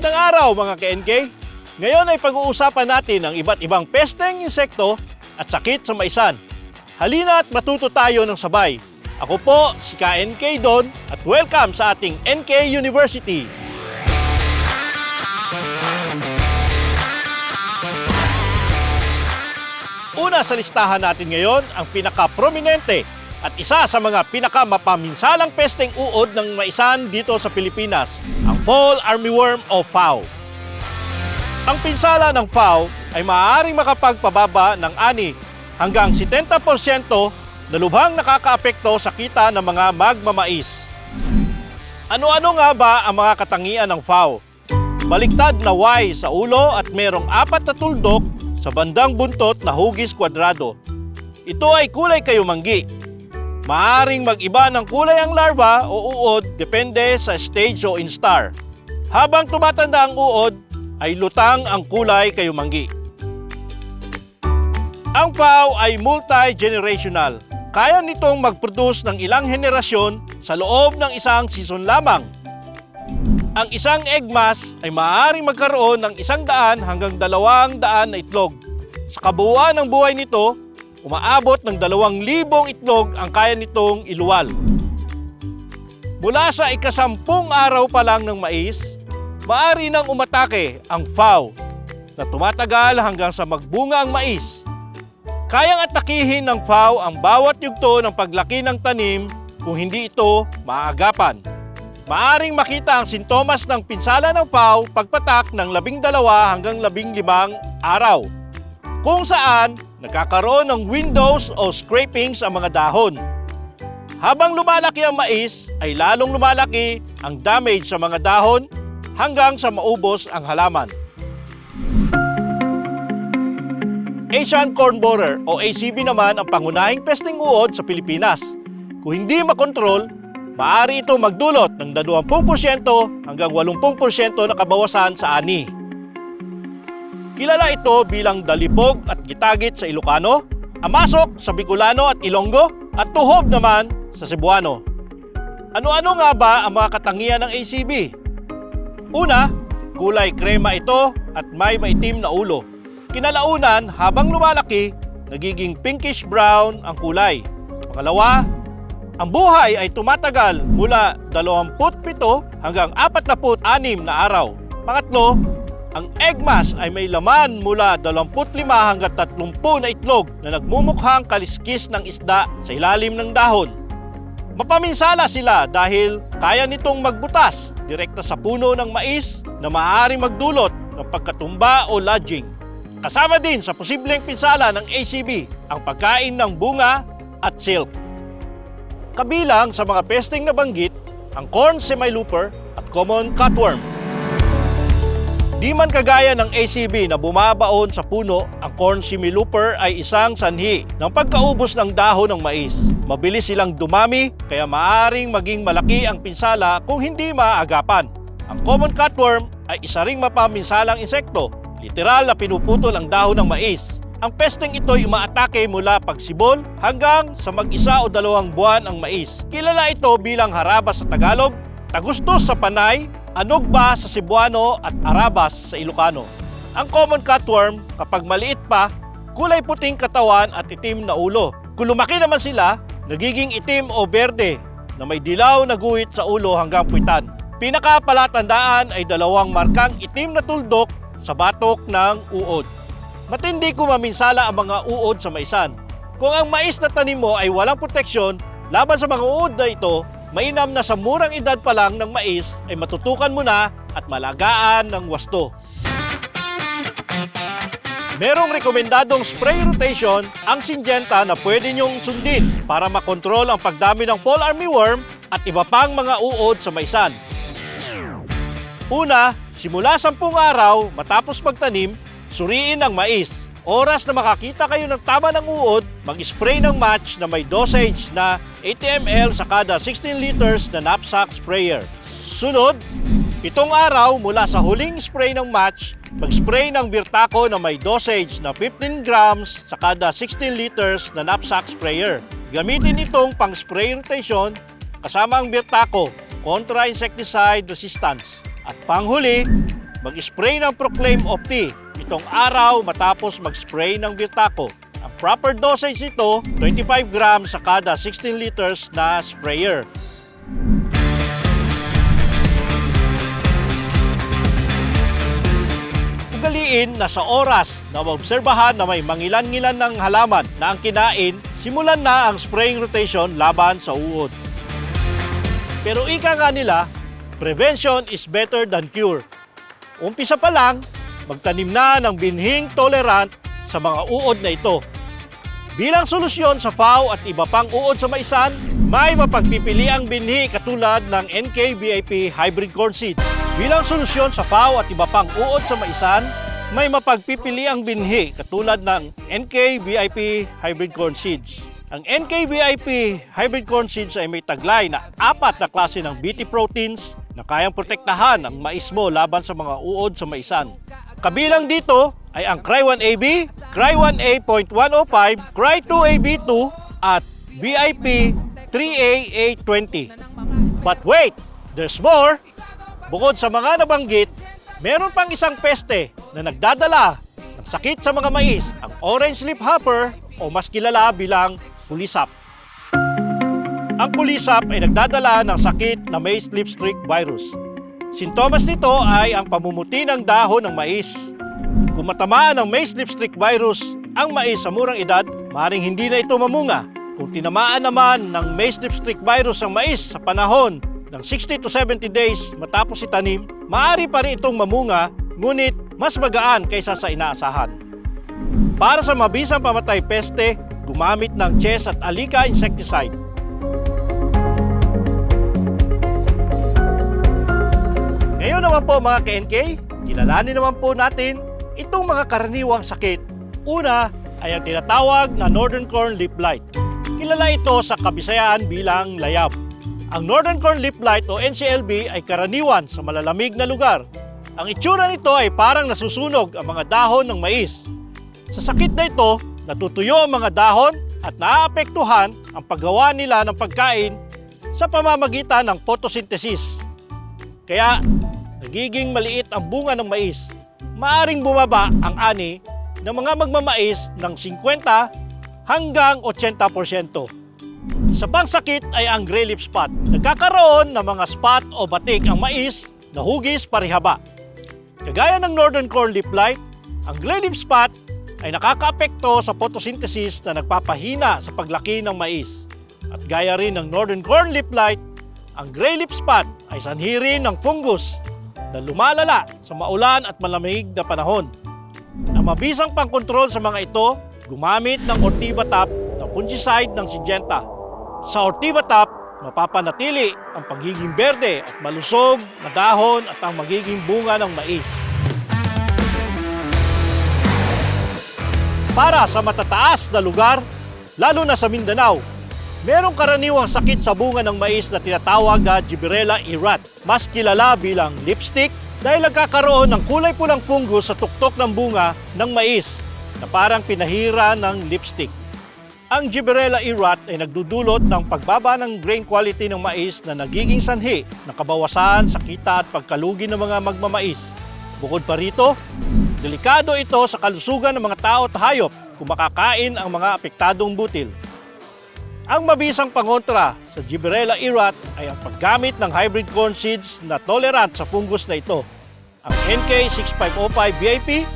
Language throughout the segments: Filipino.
Magandang araw mga ka-NK! Ngayon ay pag-uusapan natin ang iba't ibang pesteng insekto at sakit sa maisan. Halina at matuto tayo ng sabay. Ako po si ka-NK Don at welcome sa ating NK University. Una sa listahan natin ngayon ang pinaka-prominente at isa sa mga pinaka-mapaminsalang pesteng uod ng maisan dito sa Pilipinas, ang Fall Armyworm o FAW. Ang pinsala ng FAW ay maaaring makapagpababa ng ani hanggang 70% na lubhang nakakaapekto sa kita ng mga magmamais. Ano-ano nga ba ang mga katangian ng FAW? Baliktad na Y sa ulo at merong 4 na tuldok sa bandang buntot na hugis kwadrado. Ito ay kulay kayumanggi. Maaaring mag-iba ng kulay ang larva o uod depende sa stage o instar. Habang tumatanda ang uod, ay lutang ang kulay kayumanggi. Ang FAW ay multi-generational. Kaya nitong mag-produce ng ilang henerasyon sa loob ng isang season lamang. Ang isang egg mass ay maaaring magkaroon ng 100 hanggang 200 na itlog. Sa kabuuan ng buhay nito, umaabot ng 2,000 itlog ang kaya nitong iluwal. Mula sa ika-10 araw pa lang ng mais, maaari nang umatake ang FAW na tumatagal hanggang sa magbunga ang mais. Kayang atakihin ng FAW ang bawat yugto ng paglaki ng tanim kung hindi ito maaagapan. Maaring makita ang sintomas ng pinsala ng FAW pagpatak ng 12 hanggang 15 araw, kung saan nagkakaroon ng windows o scrapings ang mga dahon. Habang lumalaki ang mais, ay lalong lumalaki ang damage sa mga dahon hanggang sa maubos ang halaman. Asian Corn Borer o ACB naman ang pangunahing pesteng uod sa Pilipinas. Kung hindi makontrol, maaari ito magdulot ng 20% hanggang 80% na kabawasan sa ani. Kilala ito bilang dalipog at gitagit sa Ilocano, amasok sa Bicolano at Ilonggo, at tuhob naman sa Cebuano. Ano-ano nga ba ang mga katangian ng ACB? Una, kulay krema ito at may maitim na ulo. Kinalaunan, habang lumalaki, nagiging pinkish brown ang kulay. Pangalawa, ang buhay ay tumatagal mula 27 hanggang 46 na araw. Pangatlo, ang egg mass ay may laman mula 25 hanggang 30 na itlog na nagmumukhang kaliskis ng isda sa ilalim ng dahon. Mapaminsala sila dahil kaya nitong magbutas direkta sa puno ng mais na maaaring magdulot ng pagkatumba o lodging. Kasama din sa posibleng pinsala ng ACB ang pagkain ng bunga at silk. Kabilang sa mga pesteng nabanggit ang corn semilooper at common cutworm. Di man kagaya ng ACB na bumabaon sa puno, ang corn semilooper ay isang sanhi ng pagkaubos ng dahon ng mais. Mabilis silang dumami kaya maaaring maging malaki ang pinsala kung hindi maaagapan. Ang common cutworm ay isa ring mapaminsalang insekto. Literal na pinuputol ang dahon ng mais. Ang pesteng ito ay umaatake mula pagsibol hanggang sa mag-1 o 2 buwan ang mais. Kilala ito bilang harabas sa Tagalog, tagustos sa Panay, anugba sa Cebuano at arabas sa Ilocano. Ang common cutworm, kapag maliit pa, kulay puting katawan at itim na ulo. Kung lumaki naman sila, nagiging itim o berde na may dilaw na guhit sa ulo hanggang puwitan. Pinakapalatandaan ay 2 markang itim na tuldok sa batok ng uod. Matindi kung maminsala ang mga uod sa maisan. Kung ang mais na tanim mo ay walang proteksyon laban sa mga uod na ito, mainam na sa murang edad pa lang ng mais ay matutukan mo na at malagaan ng wasto. Merong rekomendadong spray rotation ang Syngenta na pwede nyong sundin para makontrol ang pagdami ng fall armyworm at iba pang mga uod sa maisan. Una, simula 10 araw matapos magtanim, suriin ang mais. Oras na makakita kayo ng tama ng uod, mag-spray ng match na may dosage na 80 ml sa kada 16 liters na knapsack sprayer. Sunod, 7 araw mula sa huling spray ng match, mag-spray ng Birtaco na may dosage na 15 grams sa kada 16 liters na knapsack sprayer. Gamitin itong pang-spray rotation kasama ang Birtaco kontra insecticide resistance. At panghuli, mag-spray ng Proclaim Opti itong araw matapos mag-spray ng Virtaco. Ang proper dosage nito, 25 grams sa kada 16 liters na sprayer. Ugaliin na sa oras na maobserbahan na may mangilan-ngilan ng halaman na ang kinain, simulan na ang spraying rotation laban sa uod. Pero ika nga nila, prevention is better than cure. Umpisa pa lang, magtanim na ng binhing tolerant sa mga uod na ito. Bilang solusyon sa FAO at iba pang uod sa maisan, may mapagpipiliang binhi katulad ng NK-BIP Hybrid Corn Seed. Bilang solusyon sa FAO at iba pang uod sa maisan, may mapagpipiliang binhi katulad ng NK-BIP Hybrid Corn Seeds. Ang NK-BIP Hybrid Corn Seeds ay may taglay na 4 na klase ng BT proteins na kayang protektahan ang mais mo laban sa mga uod sa maisan. Kabilang dito ay ang Cry1AB, Cry1A.105, Cry2AB2 at VIP 3A820. But wait, there's more! Bukod sa mga nabanggit, meron pang isang peste na nagdadala ng sakit sa mga mais, ang orange leaf hopper o mas kilala bilang pulisap. Ang pulisap ay nagdadala ng sakit na maize lipstick virus. Sintomas nito ay ang pamumuti ng dahon ng mais. Kung matamaan ng maize lipstick virus ang mais sa murang edad, maaaring hindi na ito mamunga. Kung tinamaan naman ng maize lipstick virus ang mais sa panahon ng 60 to 70 days matapos itanim, maaari pa rin itong mamunga, ngunit mas magaan kaysa sa inaasahan. Para sa mabisang pamatay peste, gumamit ng Ches at Alika insecticide. Ngayon naman po mga ka-NK, kilalanin naman po natin itong mga karaniwang sakit. Una ay ang tinatawag na Northern Corn Leaf Blight. Kilala ito sa Kabisayaan bilang layab. Ang Northern Corn Leaf Blight o NCLB ay karaniwan sa malalamig na lugar. Ang itsura nito ay parang nasusunog ang mga dahon ng mais. Sa sakit na ito, natutuyo ang mga dahon at naaapektuhan ang paggawa nila ng pagkain sa pamamagitan ng photosynthesis. Kaya, nagiging maliit ang bunga ng mais. Maaring bumaba ang ani ng mga magmamais ng 50 hanggang 80%. Sa pangsakit ay ang gray leaf spot. Nagkakaroon ng mga spot o batik ang mais na hugis parihaba. Kagaya ng Northern Corn Leaf Blight, ang gray leaf spot ay nakakaapekto sa photosynthesis na nagpapahina sa paglaki ng mais. At gaya rin ng Northern Corn Leaf Blight, ang gray leaf spot ay sanhi rin ng fungus na lumalala sa maulan at malamig na panahon. Ang mabisang pangkontrol sa mga ito, gumamit ng Ortibatap na fungicide ng Syngenta. Sa Ortibatap, mapapanatili ang pagiging berde at malusog na dahon at ang magiging bunga ng mais. Para sa matataas na lugar, lalo na sa Mindanao, merong karaniwang sakit sa bunga ng mais na tinatawag na Gibberella irrat, mas kilala bilang lipstick dahil nagkakaroon ng kulay pulang fungus sa tuktok ng bunga ng mais na parang pinahira ng lipstick. Ang Gibberella irrat ay nagdudulot ng pagbaba ng grain quality ng mais na nagiging sanhi ng kabawasan sa kita at pagkalugi ng mga magmamais. Bukod pa rito, delikado ito sa kalusugan ng mga tao at hayop kung makakain ang mga apektadong butil. Ang mabisang pangontra sa Gibberella irrat ay ang paggamit ng hybrid corn seeds na tolerant sa fungus na ito. Ang NK6505 VIP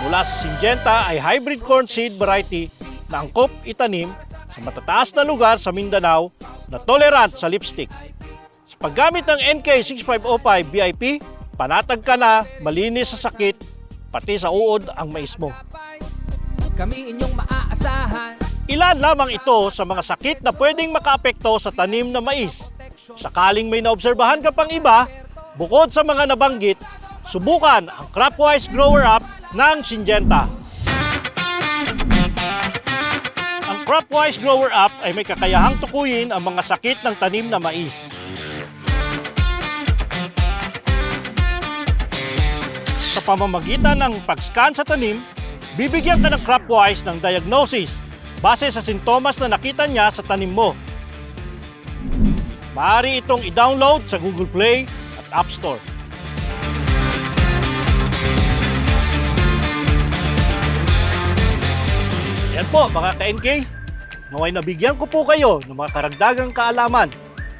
mula sa Syngenta ay hybrid corn seed variety na angkop itanim sa matataas na lugar sa Mindanao na tolerant sa lipstick. Sa paggamit ng NK6505 VIP, panatag ka na malinis sa sakit, pati sa uod ang mais mo. Kami inyong maaasahan. Ilan lamang ito sa mga sakit na pwedeng makaapekto sa tanim na mais. Sakaling may naobserbahan ka pang iba, bukod sa mga nabanggit, subukan ang Cropwise Grower Up ng Syngenta. Ang Cropwise Grower Up ay may kakayahang tukuyin ang mga sakit ng tanim na mais. Sa pamamagitan ng pag-scan sa tanim, bibigyan ka ng Cropwise ng diagnosis base sa sintomas na nakita niya sa tanim mo. Maaari itong i-download sa Google Play at App Store. Yan po mga ka-NK, naway nabigyan ko po kayo ng mga karagdagang kaalaman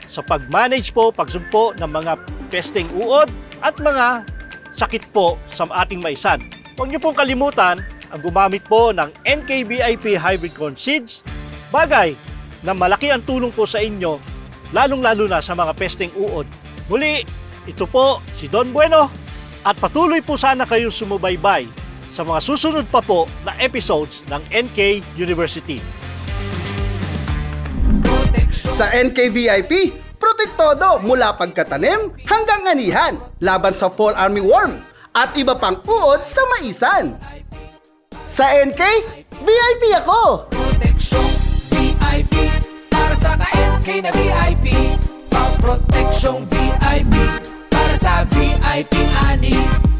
sa pag-manage po, pagsugpo ng mga pesteng uod at mga sakit po sa ating maisan. Huwag niyo pong kalimutan ang gumamit po ng NK-VIP Hybrid Corn Seeds, bagay na malaki ang tulong po sa inyo, lalong-lalo na sa mga pesteng uod. Muli, ito po si Don Bueno at patuloy po sana kayong sumubaybay sa mga susunod pa po na episodes ng NK University. Sa NKVIP, protektodo mula pagkatanim hanggang anihan laban sa fall armyworm at iba pang uod sa maisan. Sa NK, VIP ako! Protection VIP para sa ka-NK na VIP. From Protection VIP para sa VIP ani.